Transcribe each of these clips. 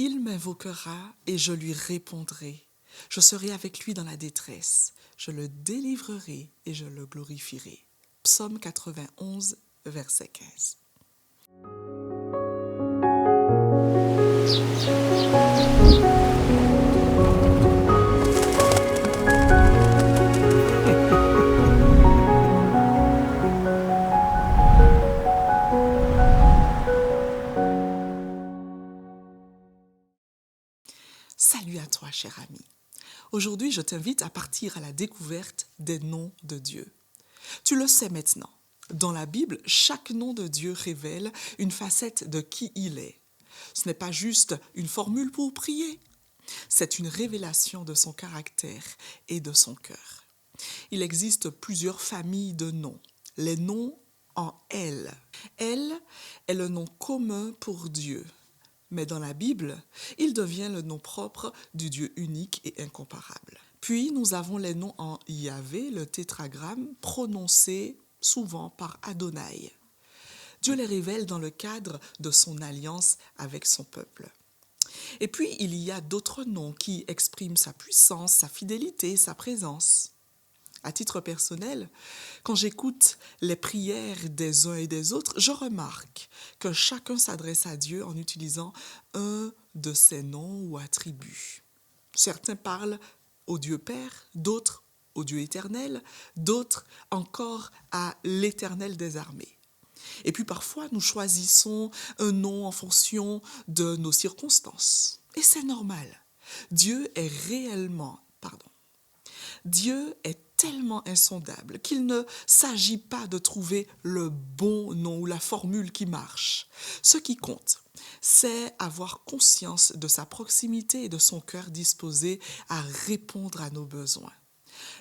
Il m'invoquera et je lui répondrai. Je serai avec lui dans la détresse. Je le délivrerai et je le glorifierai. Psaume 91, verset 15. Salut à toi, cher ami. Aujourd'hui, je t'invite à partir à la découverte des noms de Dieu. Tu le sais maintenant. Dans la Bible, chaque nom de Dieu révèle une facette de qui il est. Ce n'est pas juste une formule pour prier. C'est une révélation de son caractère et de son cœur. Il existe plusieurs familles de noms. Les noms en Elle. Elle est le nom commun pour Dieu. Mais dans la Bible, il devient le nom propre du Dieu unique et incomparable. Puis nous avons les noms en Yahvé, le tétragramme, prononcé souvent par Adonai. Dieu les révèle dans le cadre de son alliance avec son peuple. Et puis il y a d'autres noms qui expriment sa puissance, sa fidélité, sa présence. À titre personnel, quand j'écoute les prières des uns et des autres, je remarque que chacun s'adresse à Dieu en utilisant un de ses noms ou attributs. Certains parlent au Dieu Père, d'autres au Dieu éternel, d'autres encore à l'Éternel des armées. Et puis parfois, nous choisissons un nom en fonction de nos circonstances. Et c'est normal. Dieu est tellement insondable qu'il ne s'agit pas de trouver le bon nom ou la formule qui marche. Ce qui compte, c'est avoir conscience de sa proximité et de son cœur disposé à répondre à nos besoins.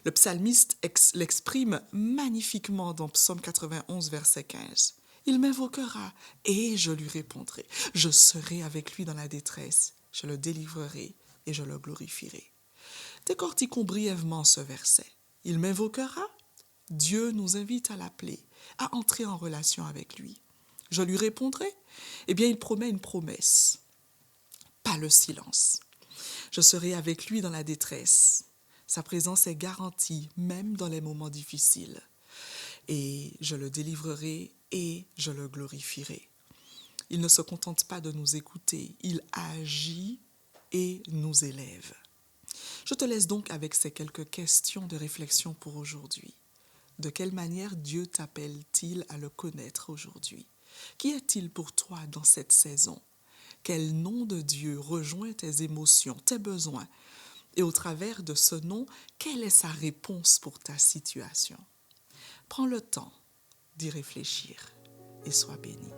Le psalmiste l'exprime magnifiquement dans Psaume 91, verset 15. Il m'invoquera et je lui répondrai. Je serai avec lui dans la détresse. Je le délivrerai et je le glorifierai. Décortiquons brièvement ce verset. Il m'invoquera. Dieu nous invite à l'appeler, à entrer en relation avec lui. Je lui répondrai. Eh bien, il promet une promesse, pas le silence. Je serai avec lui dans la détresse. Sa présence est garantie, même dans les moments difficiles. Et je le délivrerai et je le glorifierai. Il ne se contente pas de nous écouter, il agit et nous élève. Je te laisse donc avec ces quelques questions de réflexion pour aujourd'hui. De quelle manière Dieu t'appelle-t-il à le connaître aujourd'hui? Qui est-il pour toi dans cette saison? Quel nom de Dieu rejoint tes émotions, tes besoins? Et au travers de ce nom, quelle est sa réponse pour ta situation? Prends le temps d'y réfléchir et sois béni.